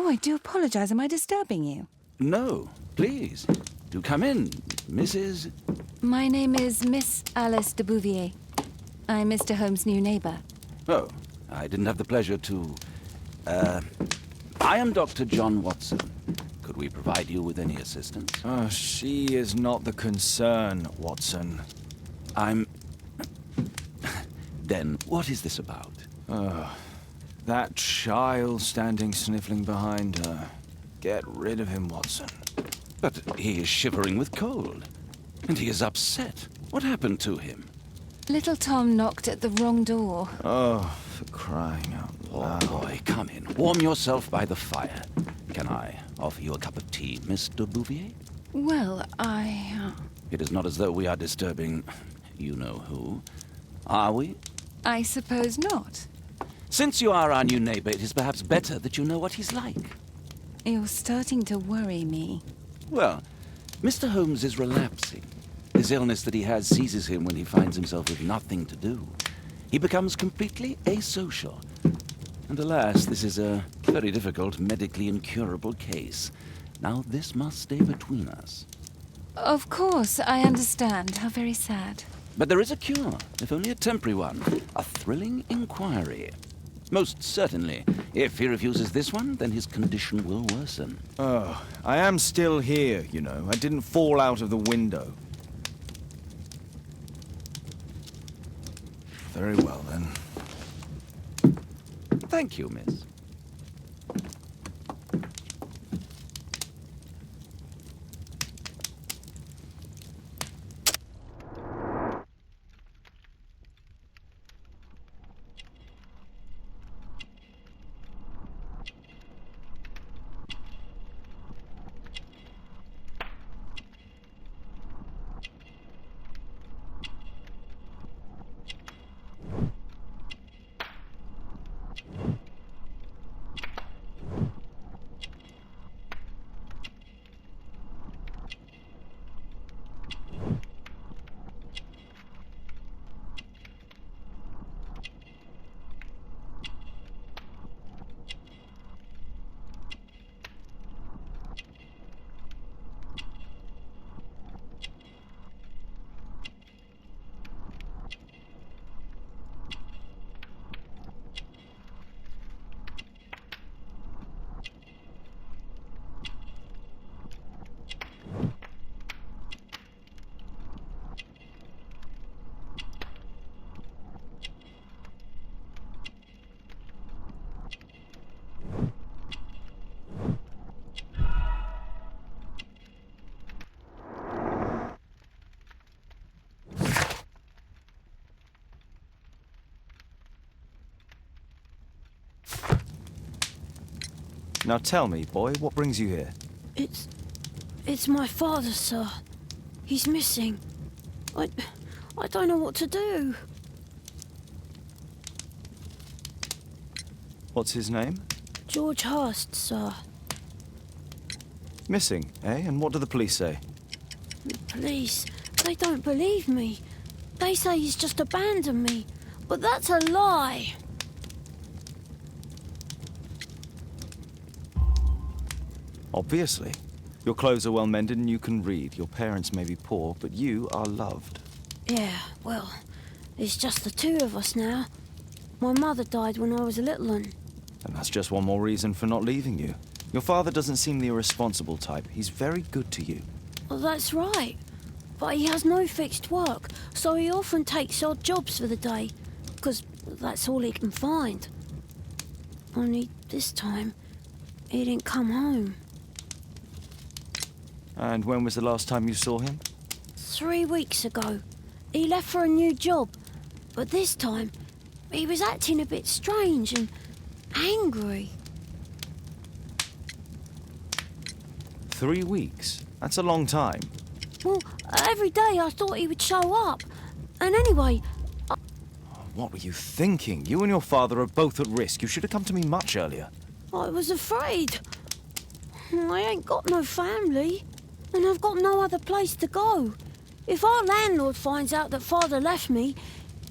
Oh, I do apologize. Am I disturbing you? No, please. Do come in, Mrs. My name is Miss Alice de Bouvier. I'm Mr. Holmes' new neighbor. Oh, I didn't have the pleasure to... I am Dr. John Watson. Could we provide you with any assistance? Oh, she is not the concern, Watson. I'm... Then, what is this about? That child standing sniffling behind her. Get rid of him, Watson. But he is shivering with cold. And he is upset. What happened to him? Little Tom knocked at the wrong door. Oh, for crying out loud. Oh, boy, come in. Warm yourself by the fire. Can I offer you a cup of tea, Mr. Bouvier? Well, It is not as though we are disturbing you-know-who. Are we? I suppose not. Since you are our new neighbor, it is perhaps better that you know what he's like. You're starting to worry me. Well, Mr. Holmes is relapsing. This illness that he has seizes him when he finds himself with nothing to do. He becomes completely asocial. And alas, this is a very difficult, medically incurable case. Now, this must stay between us. Of course, I understand. How very sad. But there is a cure, if only a temporary one. A thrilling inquiry. Most certainly. If he refuses this one, then his condition will worsen. Oh, I am still here, you know. I didn't fall out of the window. Very well, then. Thank you, miss. Now tell me, boy, what brings you here? It's my father, sir. He's missing. I don't know what to do. What's his name? George Hurst, sir. Missing, eh? And what do the police say? The police, they don't believe me. They say he's just abandoned me. But that's a lie. Obviously. Your clothes are well mended and you can read. Your parents may be poor, but you are loved. Yeah, well, it's just the two of us now. My mother died when I was a little one. And that's just one more reason for not leaving you. Your father doesn't seem the irresponsible type. He's very good to you. Well, that's right. But he has no fixed work, so he often takes odd jobs for the day, because that's all he can find. Only this time, he didn't come home. And when was the last time you saw him? 3 weeks ago. He left for a new job, but this time, he was acting a bit strange and angry. 3 weeks? That's a long time. Well, every day I thought he would show up. And anyway, What were you thinking? You and your father are both at risk. You should have come to me much earlier. I was afraid. I ain't got no family, and I've got no other place to go. If our landlord finds out that Father left me,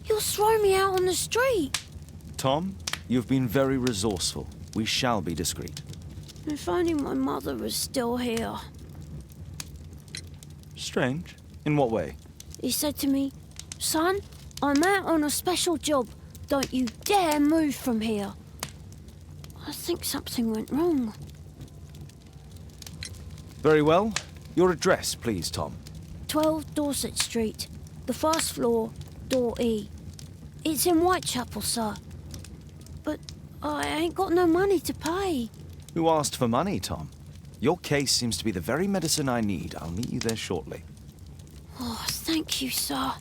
he'll throw me out on the street. Tom, you've been very resourceful. We shall be discreet. If only my mother was still here. Strange. In what way? He said to me, "Son, I'm out on a special job. Don't you dare move from here." I think something went wrong. Very well. Your address, please, Tom. 12 Dorset Street, the first floor, door E. It's in Whitechapel, sir. But I ain't got no money to pay. Who asked for money, Tom? Your case seems to be the very medicine I need. I'll meet you there shortly. Oh, thank you, sir.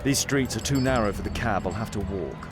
These streets are too narrow for the cab. I'll have to walk.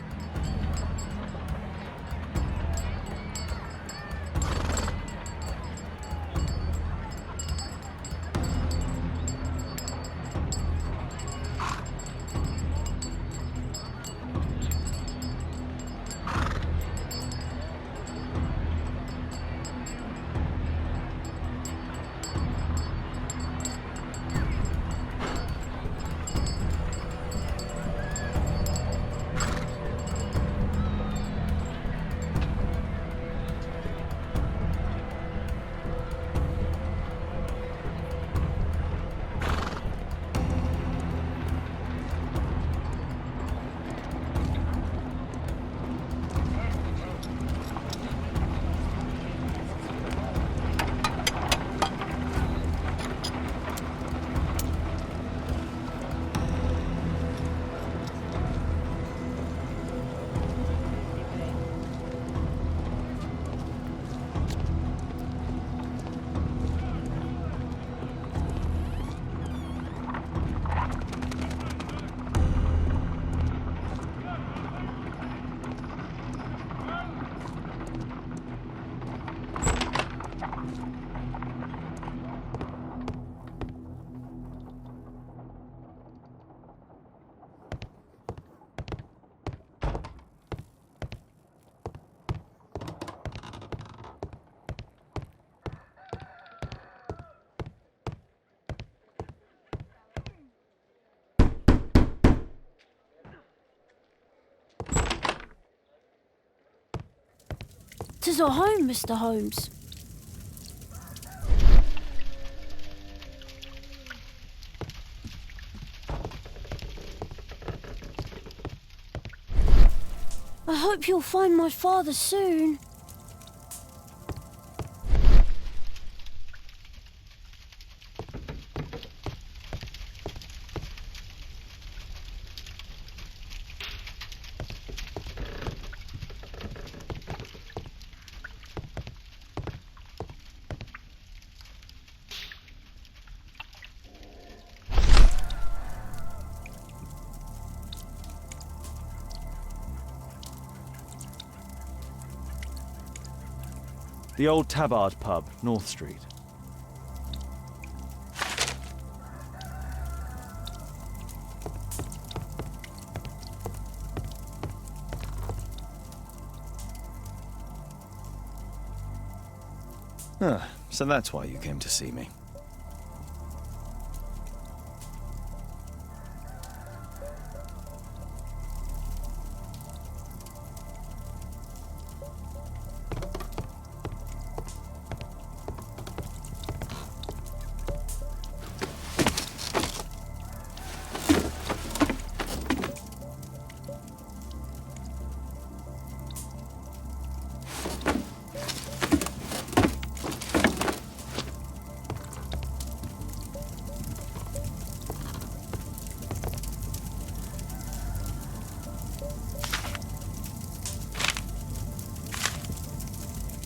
"'Tis our home, Mr. Holmes." I hope you'll find my father soon. The old Tabard pub, North Street. So that's why you came to see me.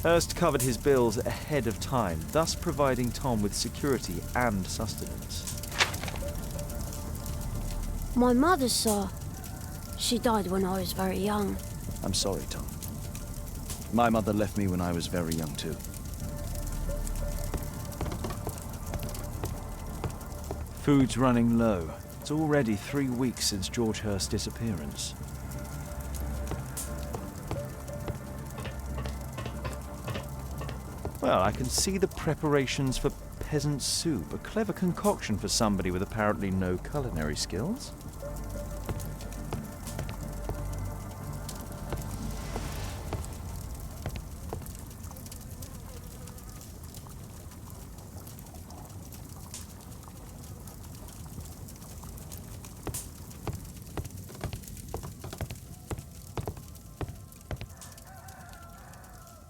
Hurst covered his bills ahead of time, thus providing Tom with security and sustenance. My mother, sir. She died when I was very young. I'm sorry, Tom. My mother left me when I was very young, too. Food's running low. It's already 3 weeks since George Hurst's disappearance. Well, I can see the preparations for peasant soup, a clever concoction for somebody with apparently no culinary skills.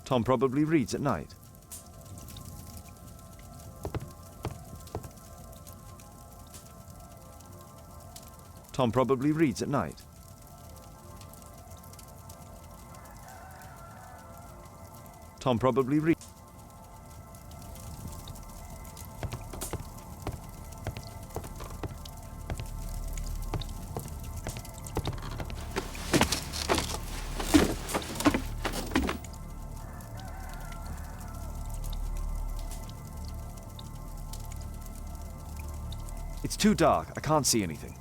Tom probably reads at night. Tom probably reads at night. Tom probably reads. It's too dark. I can't see anything.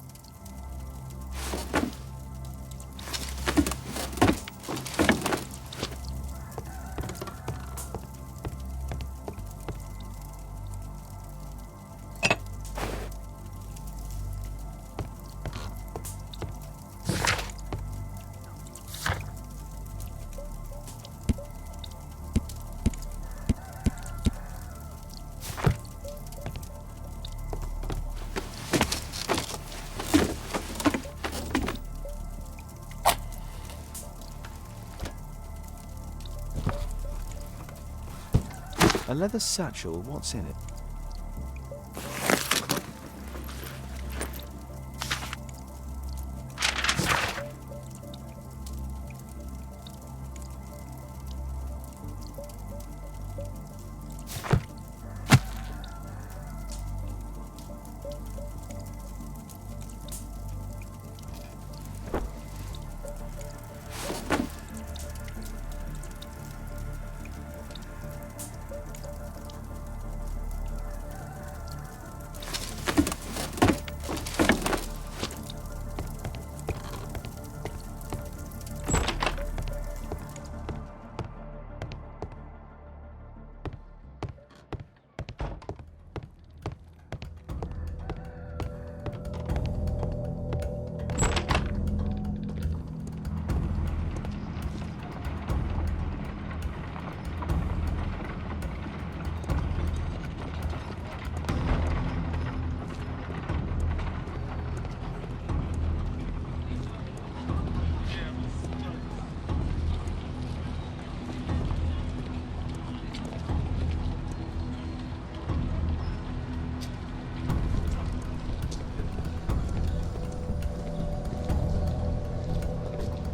A leather satchel, what's in it?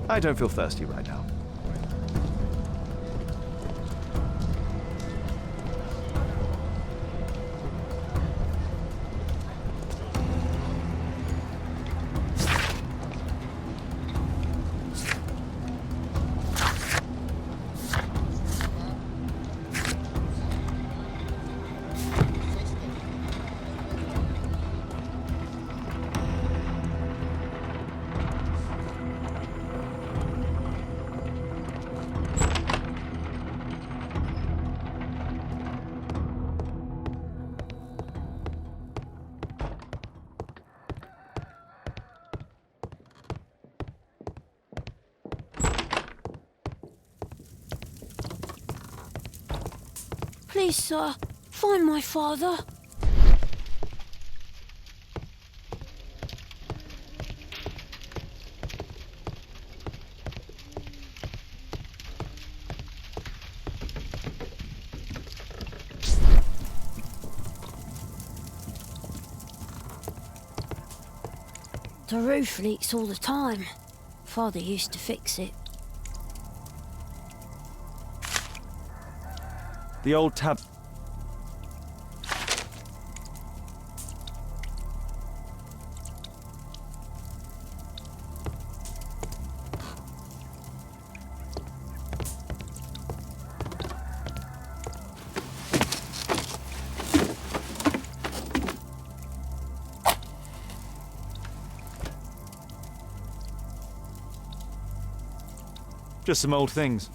I don't feel thirsty right now. Please, sir, find my father. The roof leaks all the time. Father used to fix it. The old tab... Just some old things.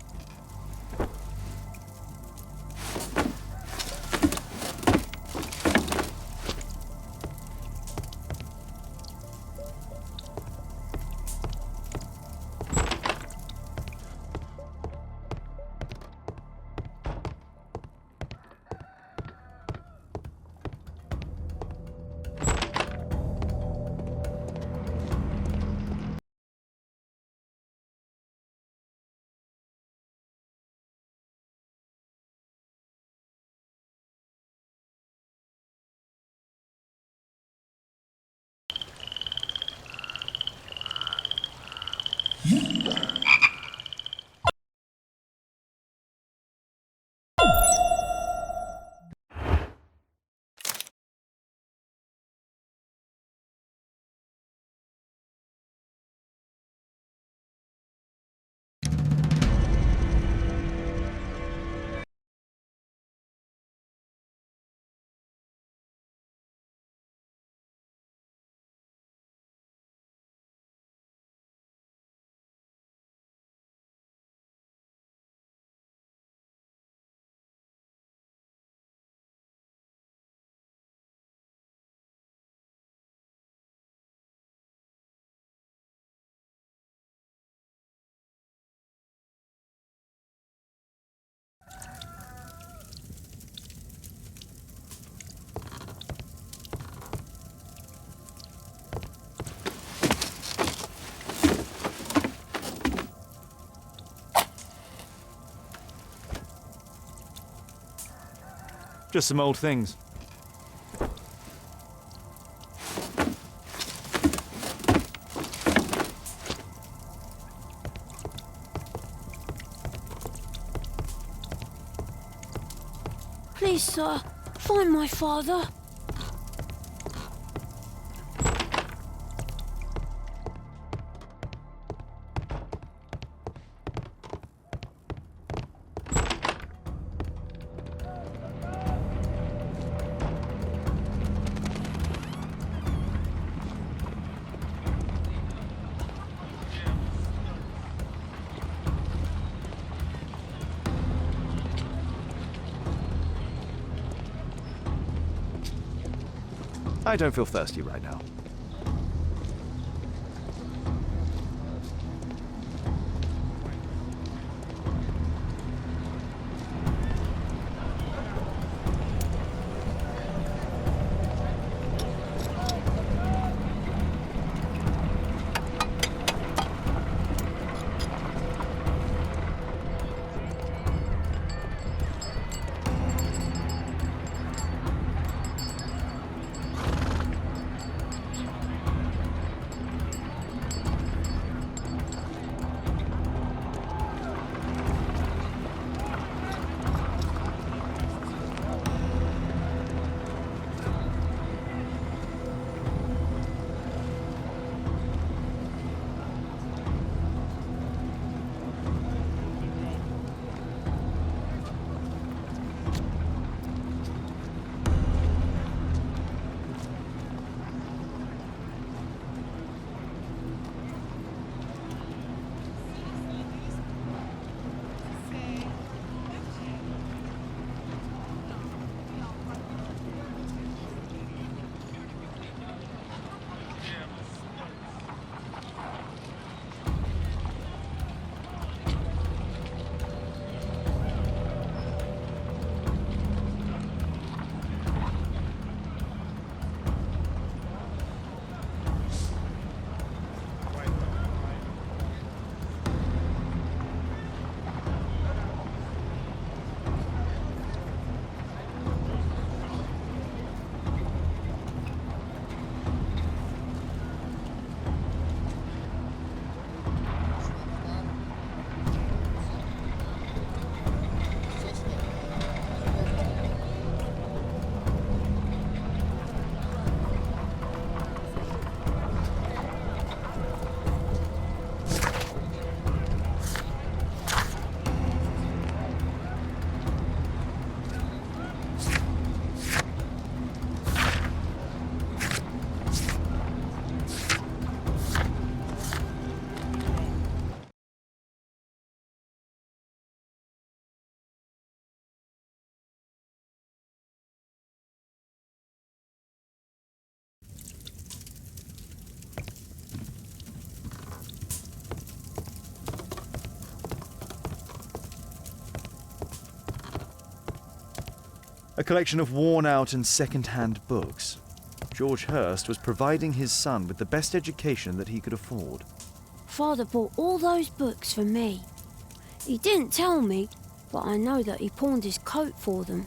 Just some old things. Please, sir, find my father. I don't feel thirsty right now. A collection of worn-out and second-hand books. George Hurst was providing his son with the best education that he could afford. Father bought all those books for me. He didn't tell me, but I know that he pawned his coat for them.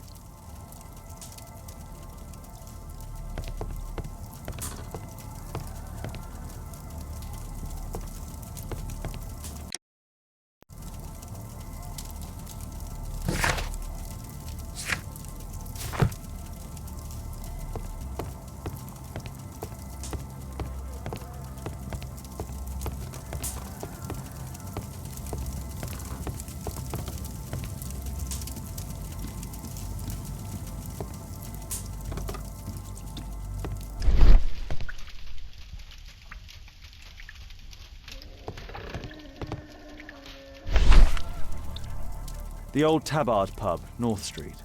The old Tabard pub, North Street.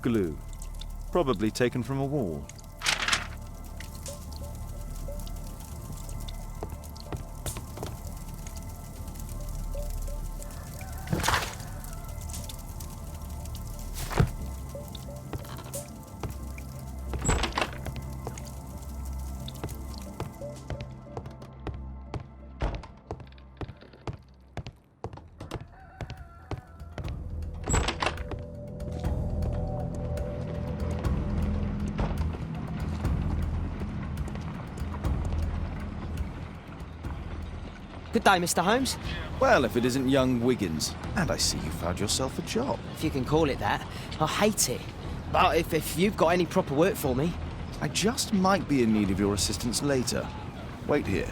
Glue. Probably taken from a wall. Good day, Mr. Holmes. Well, if it isn't young Wiggins. And I see you found yourself a job. If you can call it that. I hate it. But if you've got any proper work for me... I just might be in need of your assistance later. Wait here.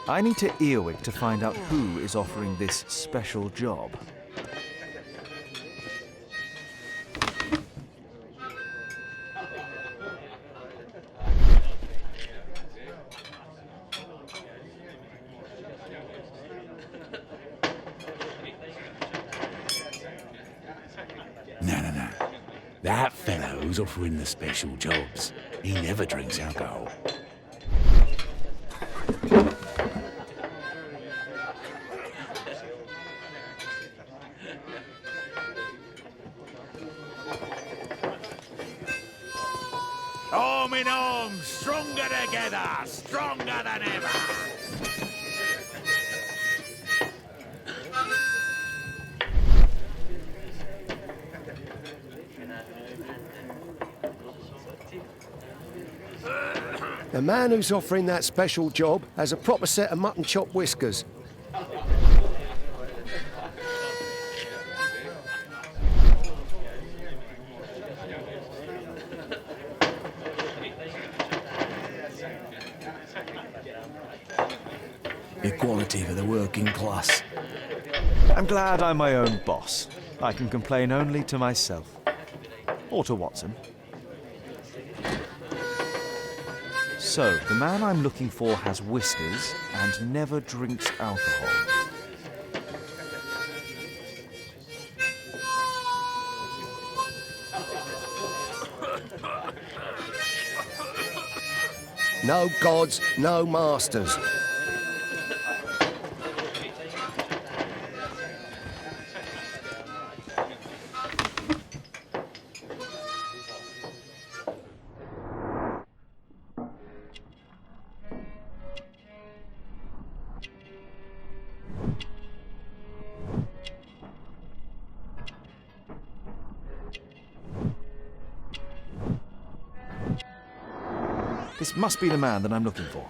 I need to earwig to find out who is offering this special job. No. That fellow who's offering the special jobs, he never drinks alcohol. Arm in arm, stronger together, stronger than ever. The man who's offering that special job has a proper set of mutton chop whiskers. Equality for the working class. I'm glad I'm my own boss. I can complain only to myself. Or to Watson. So, the man I'm looking for has whiskers and never drinks alcohol. No gods, no masters. This must be the man that I'm looking for.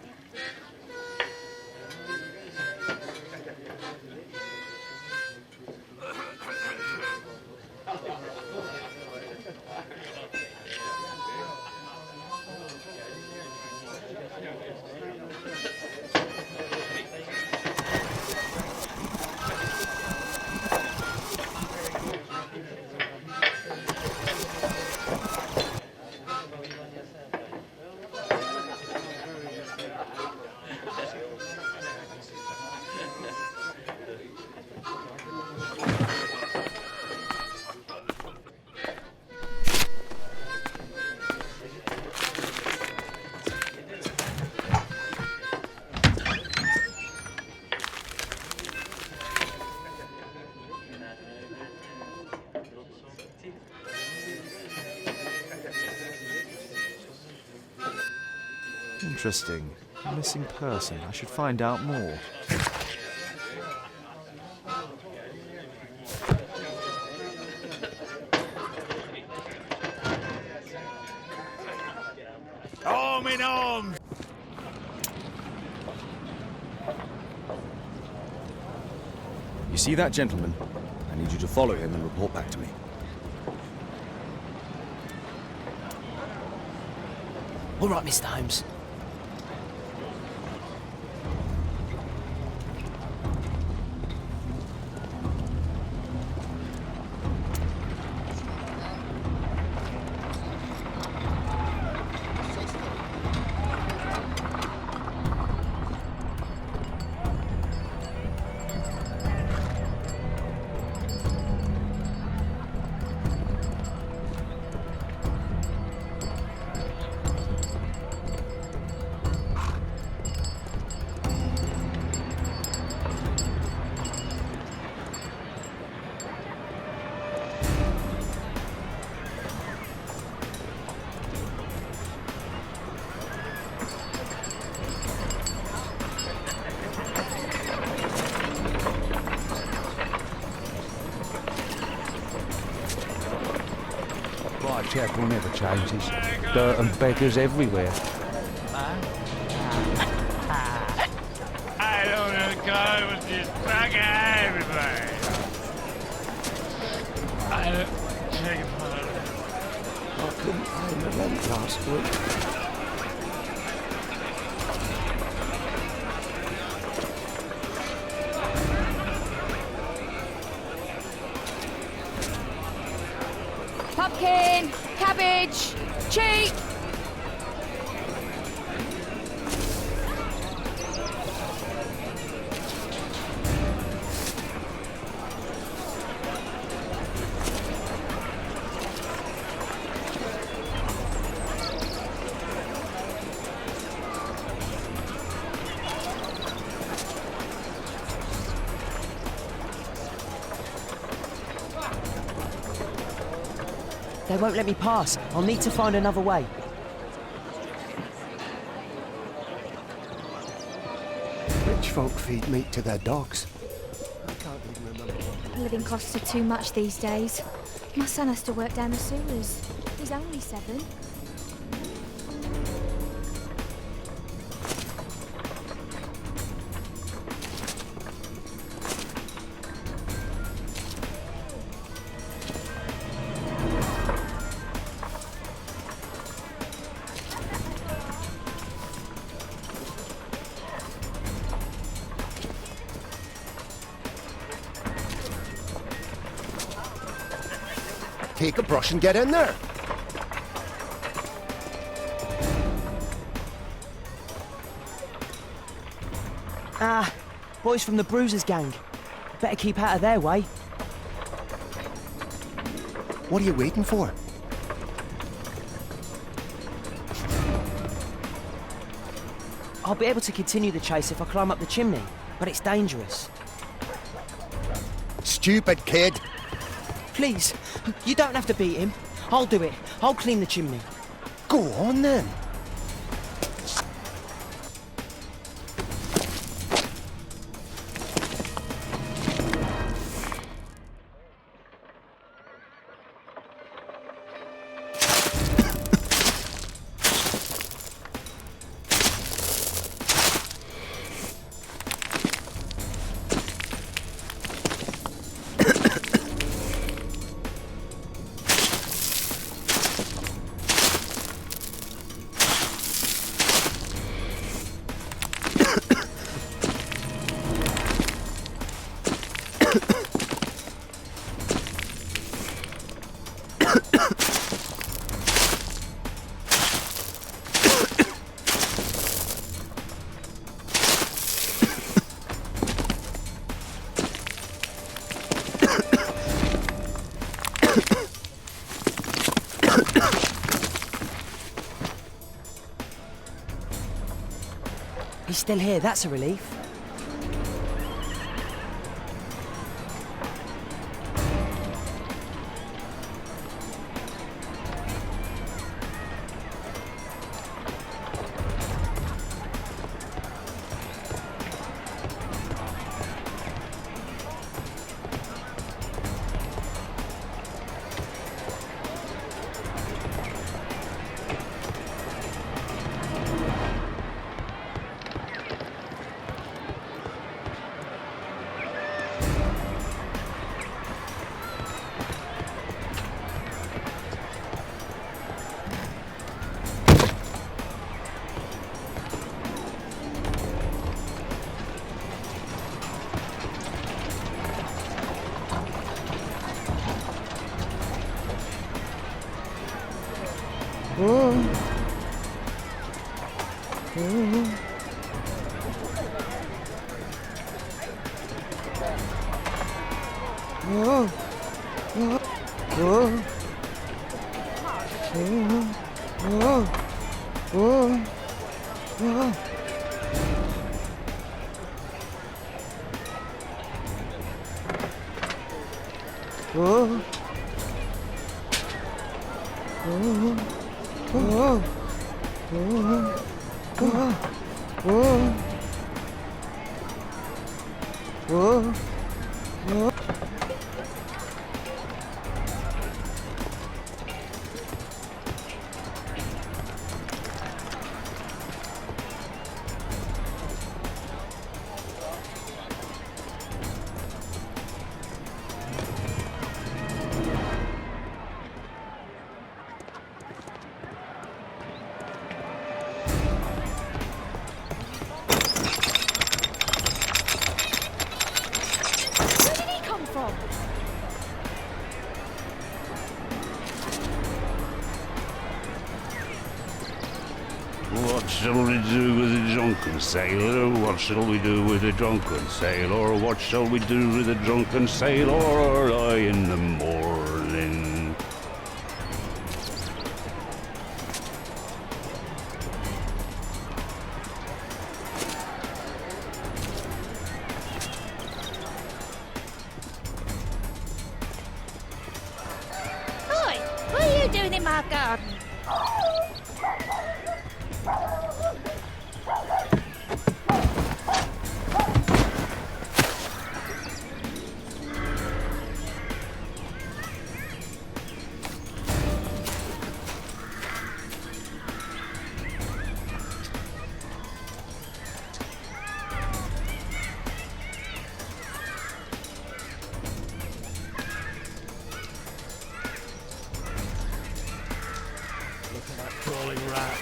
Interesting. Missing person. I should find out more. Arm in arms! You see that gentleman? I need you to follow him and report back to me. All right, Mr. Holmes. Whitechapel never changes. Dirt and beggars everywhere. I don't want to go with this bugger, everybody. I beg your pardon. I couldn't pay the rent last week. Pumpkin, cabbage, cheap. They won't let me pass. I'll need to find another way. Rich folk feed meat to their dogs. I can't even remember. Living costs are too much these days. My son has to work down the sewers. He's only 7. Take a brush and get in there. Ah, boys from the Bruisers gang. Better keep out of their way. What are you waiting for? I'll be able to continue the chase if I climb up the chimney, but it's dangerous. Stupid kid. Please, you don't have to beat him. I'll do it. I'll clean the chimney. Go on then. He's still here, that's a relief. What shall we do with a drunken sailor? What shall we do with a drunken sailor? What shall we do with a drunken sailor early in the morning? Oi, what are you doing in my garden? Crawling rat.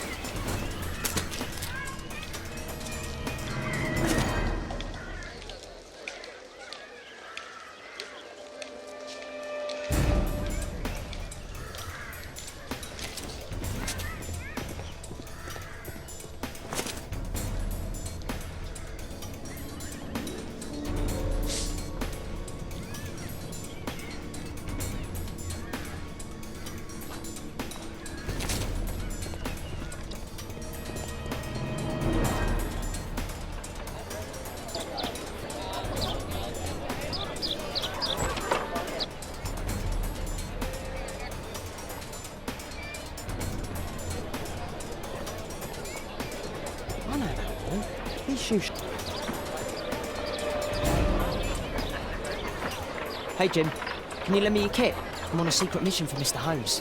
I know that one. These shoes. Hey, Jim. Can you lend me your kit? I'm on a secret mission for Mr. Holmes.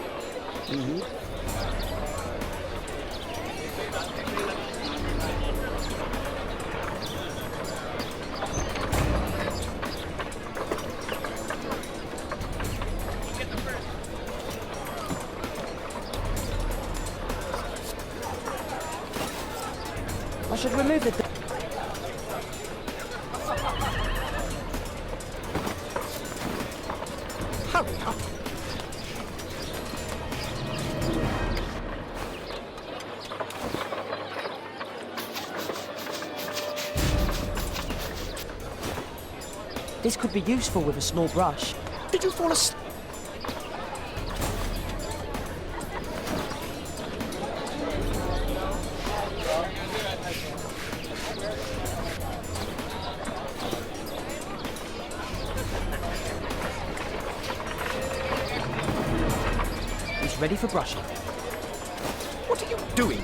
I should remove the... Hurry up! This could be useful with a small brush. Did you fall asleep? He's ready for brushing. What are you doing?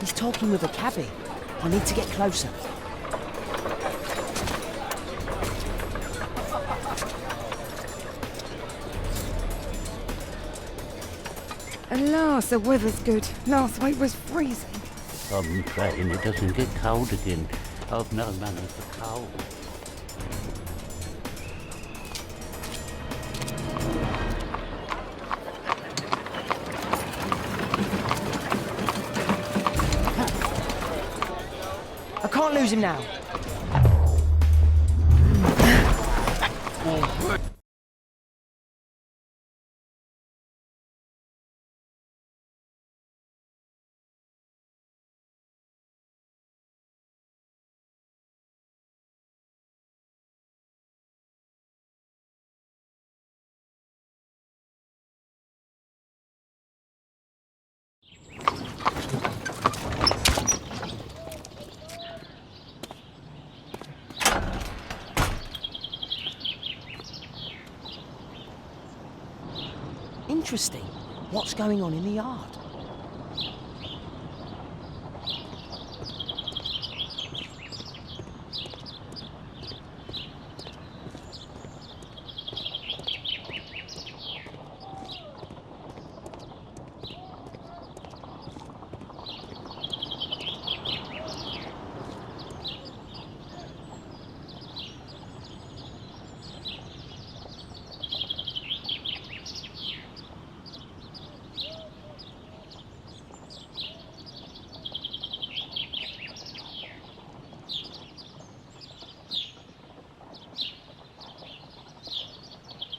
He's talking with a cabbie. I need to get closer. At last, the weather's good. Last week was freezing. I'm praying it doesn't get cold again. I've no money for coal. I can't lose him now. Interesting. What's going on in the yard?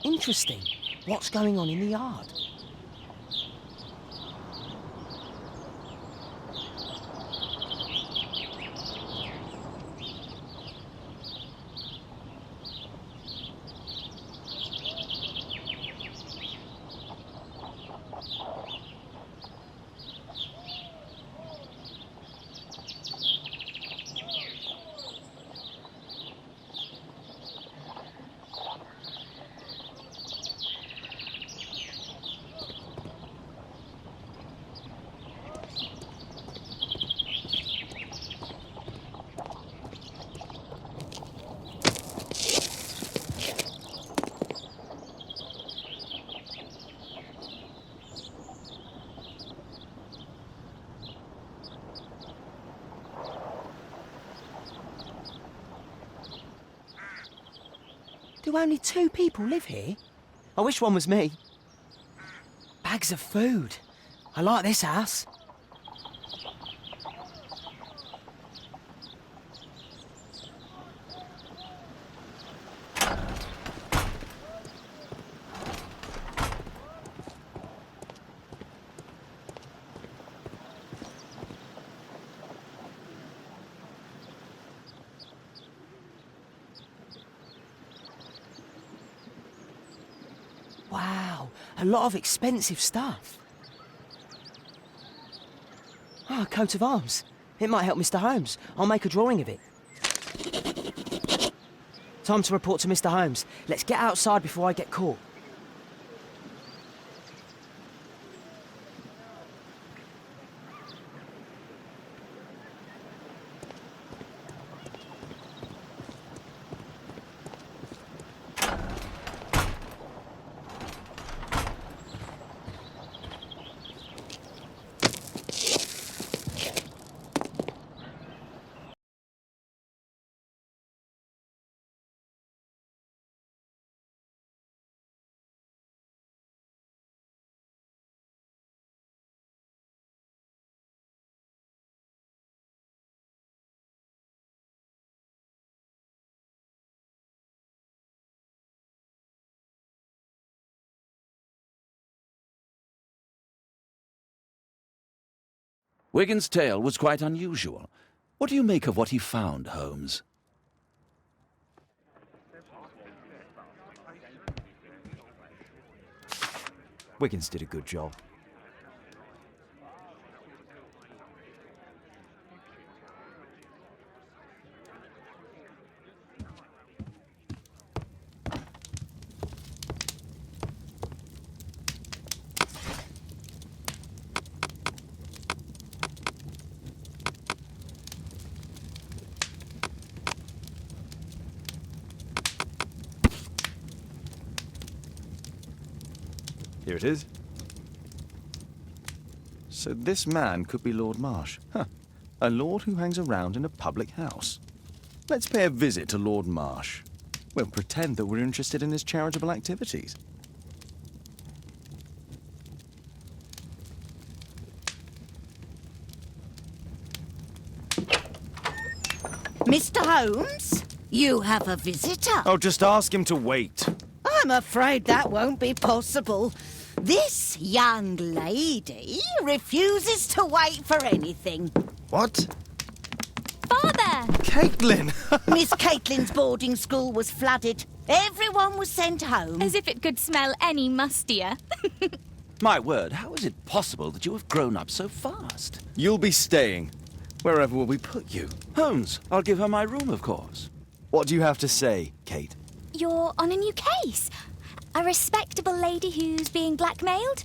Interesting. What's going on in the yard? Do only 2 people live here? I wish one was me. Bags of food. I like this house. Wow, a lot of expensive stuff. Ah, a coat of arms. It might help Mr. Holmes. I'll make a drawing of it. Time to report to Mr. Holmes. Let's get outside before I get caught. Wigan's tale was quite unusual. What do you make of what he found, Holmes? Wiggins did a good job. Here it is. So this man could be Lord Marsh. Huh. A lord who hangs around in a public house. Let's pay a visit to Lord Marsh. We'll pretend that we're interested in his charitable activities. Mr. Holmes, you have a visitor. Oh, just ask him to wait. I'm afraid that won't be possible. This young lady refuses to wait for anything. What? Father! Caitlin! Miss Caitlin's boarding school was flooded. Everyone was sent home. As if it could smell any mustier. My word, how is it possible that you have grown up so fast? You'll be staying. Wherever will we put you? Holmes, I'll give her my room, of course. What do you have to say, Kate? You're on a new case. A respectable lady who's being blackmailed?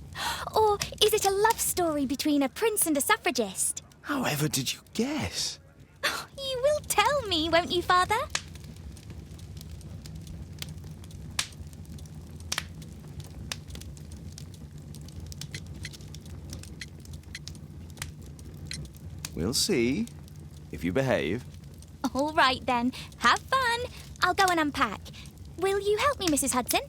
Or is it a love story between a prince and a suffragist? However did you guess? You will tell me, won't you, Father? We'll see. If you behave. All right, then. Have fun. I'll go and unpack. Will you help me, Mrs. Hudson?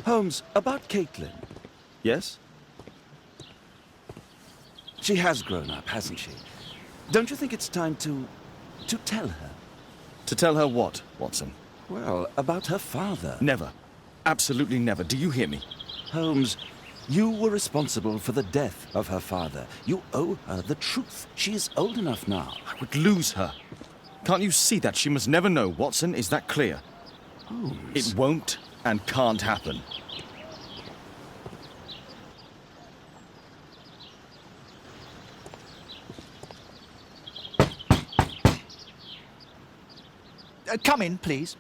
Holmes, about Caitlin. Yes? She has grown up, hasn't she? Don't you think it's time to tell her? To tell her what, Watson? Well, about her father. Never. Absolutely never. Do you hear me? Holmes, you were responsible for the death of her father. You owe her the truth. She is old enough now. I would lose her. Can't you see that? She must never know, Watson. Is that clear? Holmes. It won't and can't happen. Come in, please.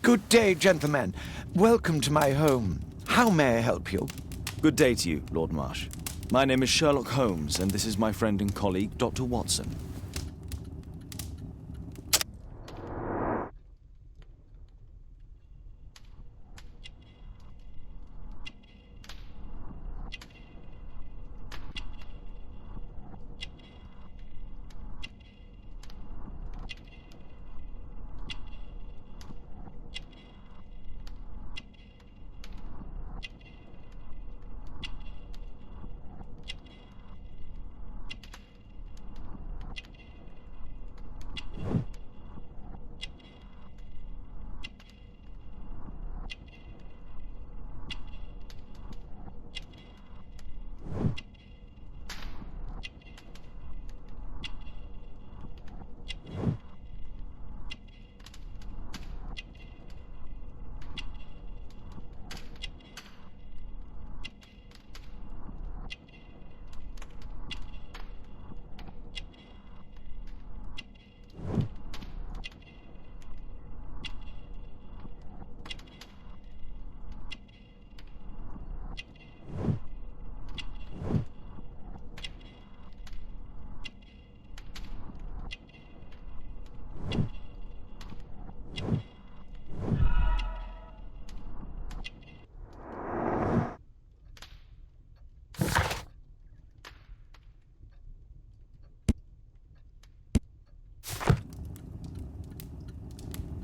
Good day, gentlemen. Welcome to my home. How may I help you? Good day to you, Lord Marsh. My name is Sherlock Holmes, and this is my friend and colleague, Dr. Watson.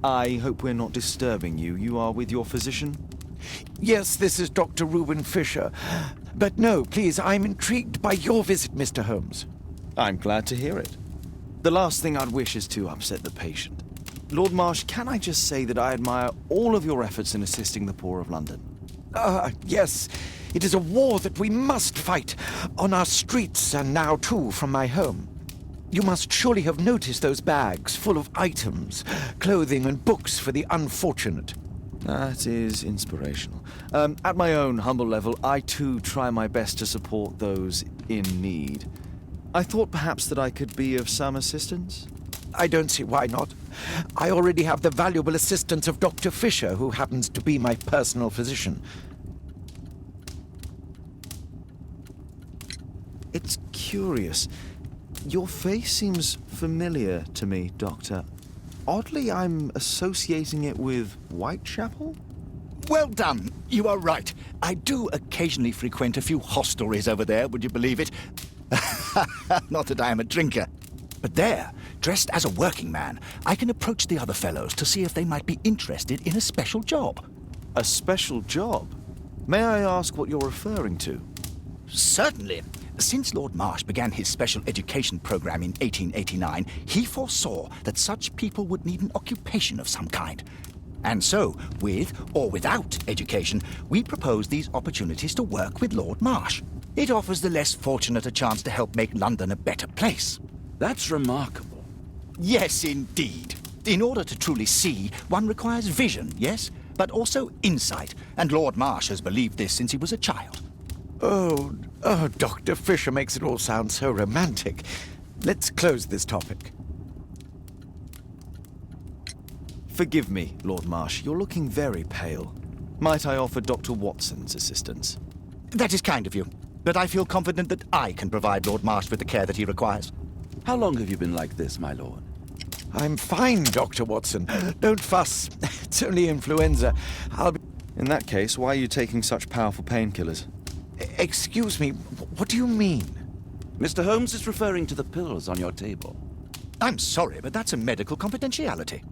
I hope we're not disturbing you. You are with your physician? Yes, this is Dr. Reuben Fisher. But no, please, I'm intrigued by your visit, Mr. Holmes. I'm glad to hear it. The last thing I'd wish is to upset the patient. Lord Marsh, can I just say that I admire all of your efforts in assisting the poor of London? Yes. It is a war that we must fight, on our streets and now, too, from my home. You must surely have noticed those bags full of items, clothing and books for the unfortunate. That is inspirational. At my own humble level, I too try my best to support those in need. I thought perhaps that I could be of some assistance? I don't see why not. I already have the valuable assistance of Dr. Fisher, who happens to be my personal physician. It's curious. Your face seems familiar to me, Doctor. Oddly, I'm associating it with Whitechapel? Well done. You are right. I do occasionally frequent a few hostelries over there, would you believe it? Not that I am a drinker. But there, dressed as a working man, I can approach the other fellows to see if they might be interested in a special job. A special job? May I ask what you're referring to? Certainly. Since Lord Marsh began his special education program in 1889, he foresaw that such people would need an occupation of some kind. And so, with or without education, we propose these opportunities to work with Lord Marsh. It offers the less fortunate a chance to help make London a better place. That's remarkable. Yes, indeed. In order to truly see, one requires vision, yes, but also insight, and Lord Marsh has believed this since he was a child. Oh, Dr. Fisher makes it all sound so romantic. Let's close this topic. Forgive me, Lord Marsh. You're looking very pale. Might I offer Dr. Watson's assistance? That is kind of you, but I feel confident that I can provide Lord Marsh with the care that he requires. How long have you been like this, my lord? I'm fine, Dr. Watson. Don't fuss. It's only influenza. I'll be... In that case, why are you taking such powerful painkillers? Excuse me, what do you mean? Mr. Holmes is referring to the pills on your table. I'm sorry, but that's a medical confidentiality.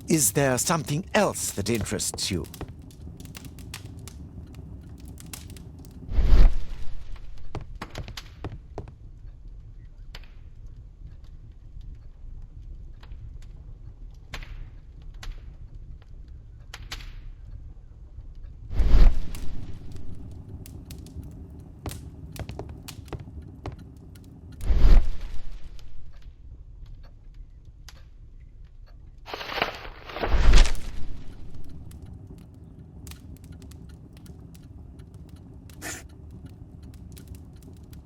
Is there something else that interests you?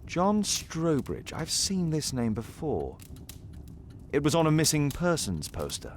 John Strobridge. I've seen this name before. It was on a missing persons poster.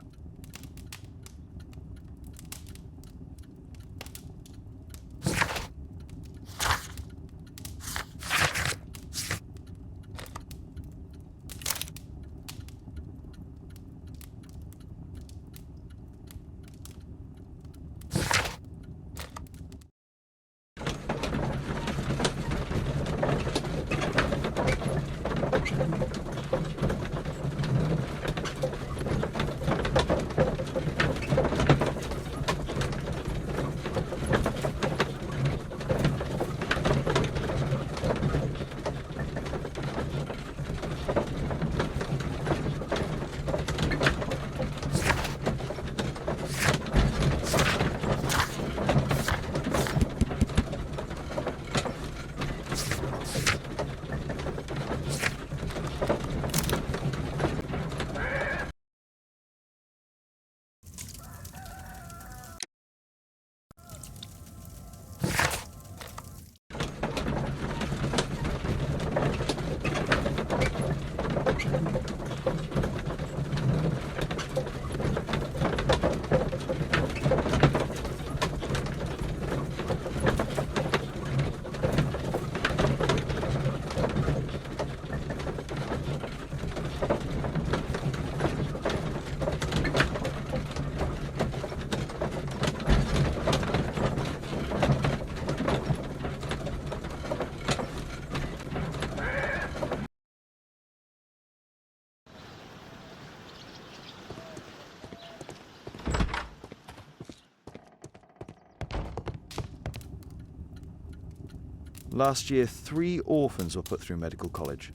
Last year, 3 orphans were put through medical college.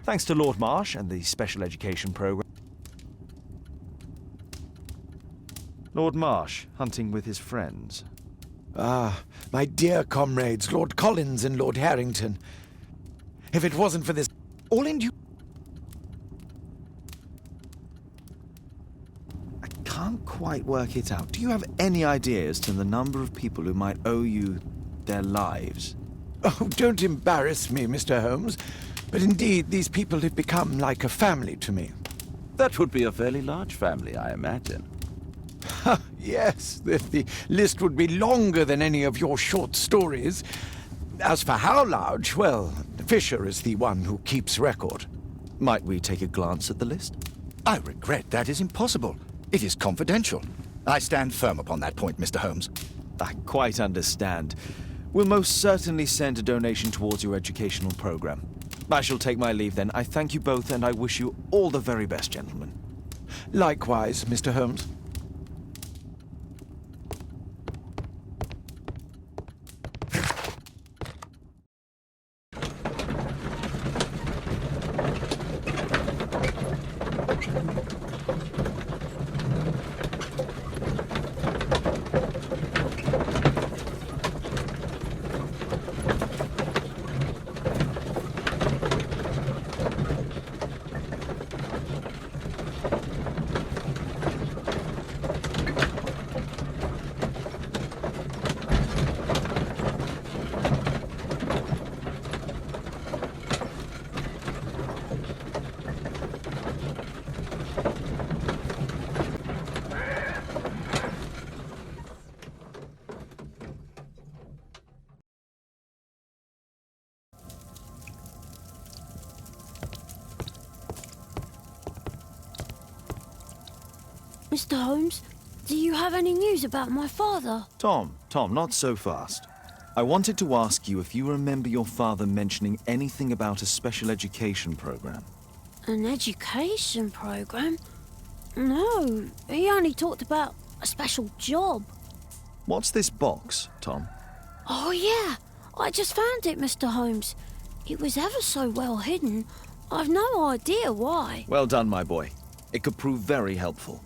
Thanks to Lord Marsh and the special education program. Lord Marsh, hunting with his friends. Ah, my dear comrades, Lord Collins and Lord Harrington. If it wasn't for this I can't quite work it out. Do you have any idea as to the number of people who might owe you their lives? Oh, don't embarrass me, Mr. Holmes. But indeed, these people have become like a family to me. That would be a fairly large family, I imagine. Yes, the list would be longer than any of your short stories. As for how large, well, Fisher is the one who keeps record. Might we take a glance at the list? I regret that is impossible. It is confidential. I stand firm upon that point, Mr. Holmes. I quite understand. We'll most certainly send a donation towards your educational program. I shall take my leave then. I thank you both, and I wish you all the very best, gentlemen. Likewise, Mr. Holmes. Mr. Holmes, do you have any news about my father? Tom, not so fast. I wanted to ask you if you remember your father mentioning anything about a special education program. An education program? No, he only talked about a special job. What's this box, Tom? Oh, yeah. I just found it, Mr. Holmes. It was ever so well hidden. I've no idea why. Well done, my boy. It could prove very helpful.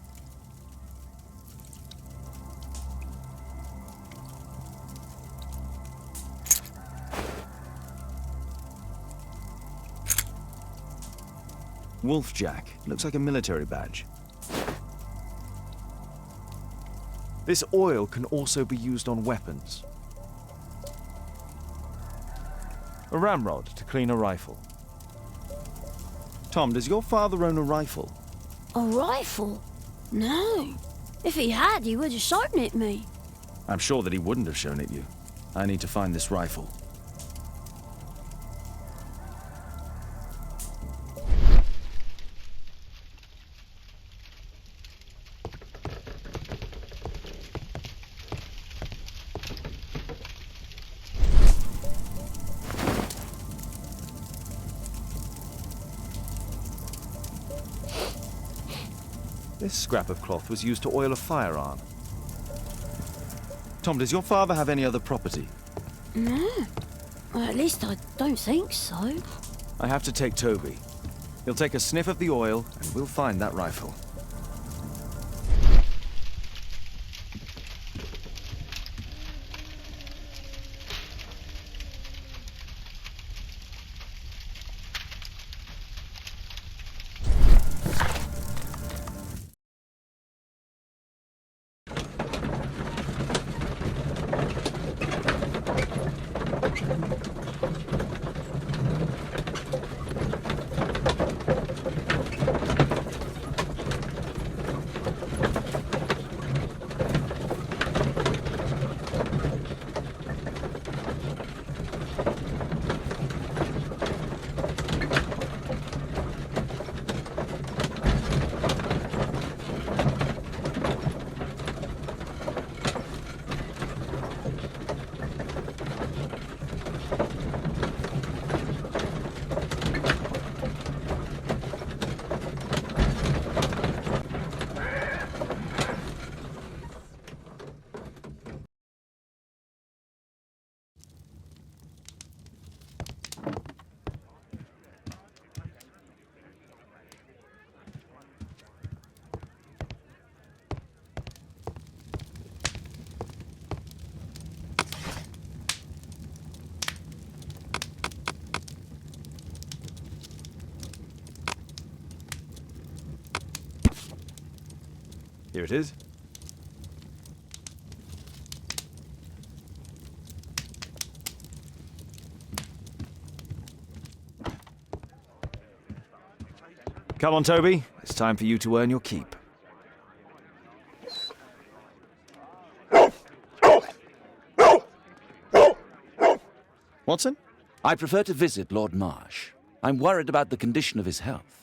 Wolfjack. Looks like a military badge. This oil can also be used on weapons. A ramrod to clean a rifle. Tom, does your father own a rifle? A rifle? No. If he had, he would have shown it me. I'm sure that he wouldn't have shown it you. I need to find this rifle. This scrap of cloth was used to oil a firearm. Tom, does your father have any other property? No. Well, at least I don't think so. I have to take Toby. He'll take a sniff of the oil, and we'll find that rifle. Here it is. Come on, Toby. It's time for you to earn your keep. Watson? I prefer to visit Lord Marsh. I'm worried about the condition of his health.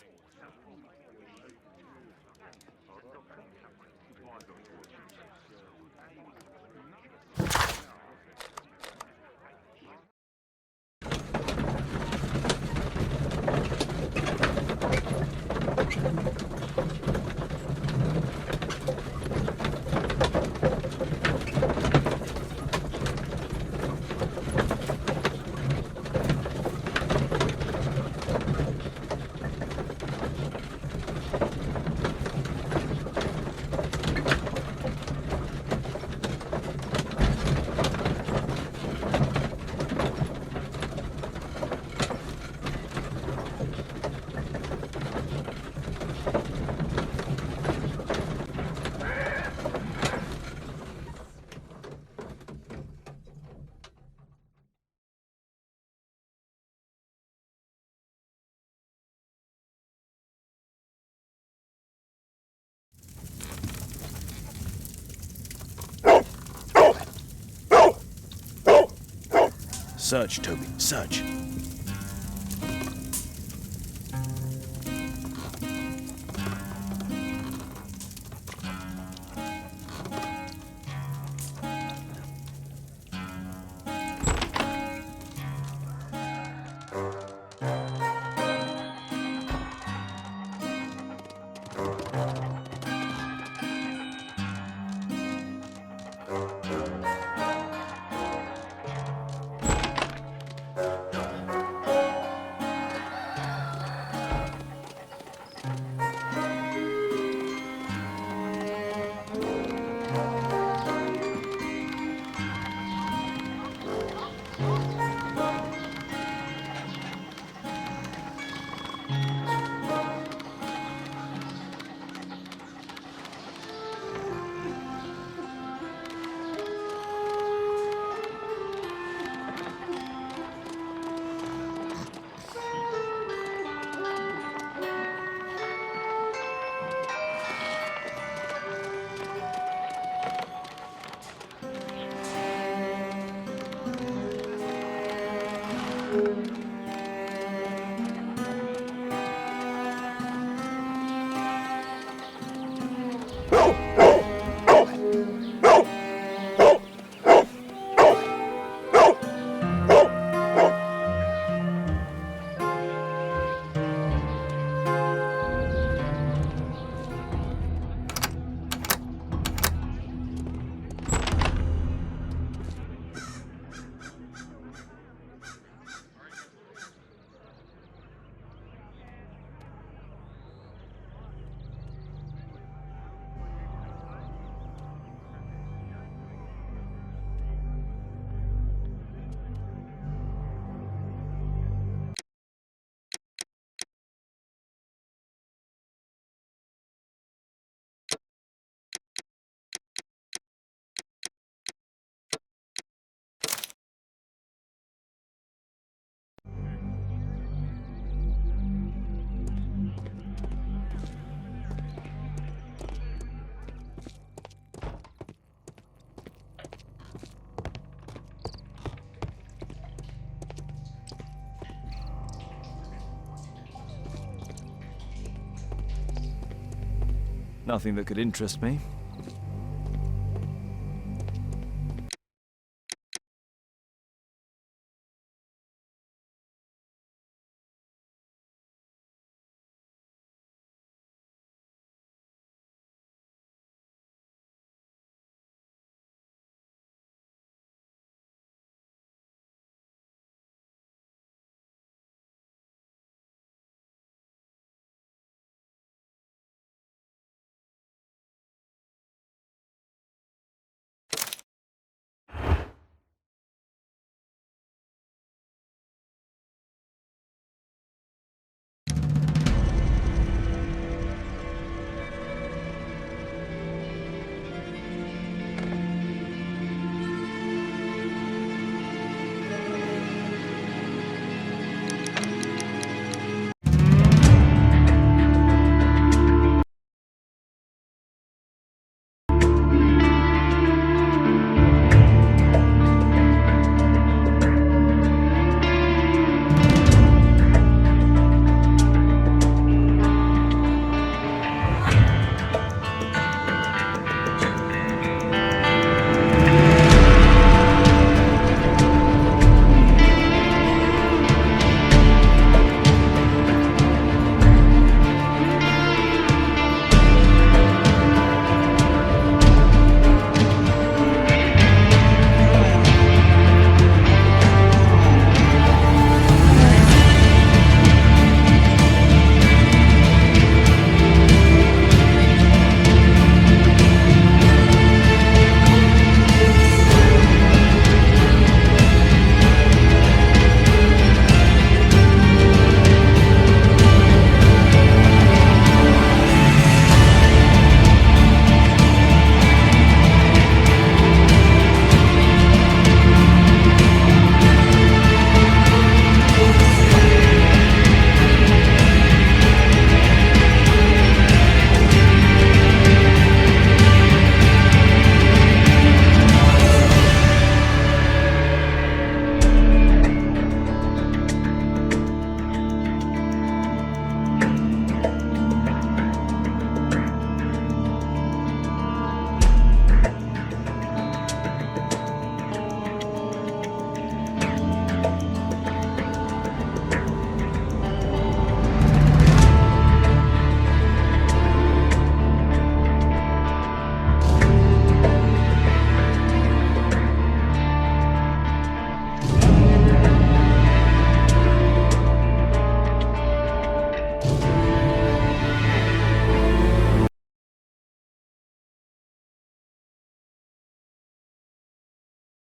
Search, Toby, search. Nothing that could interest me.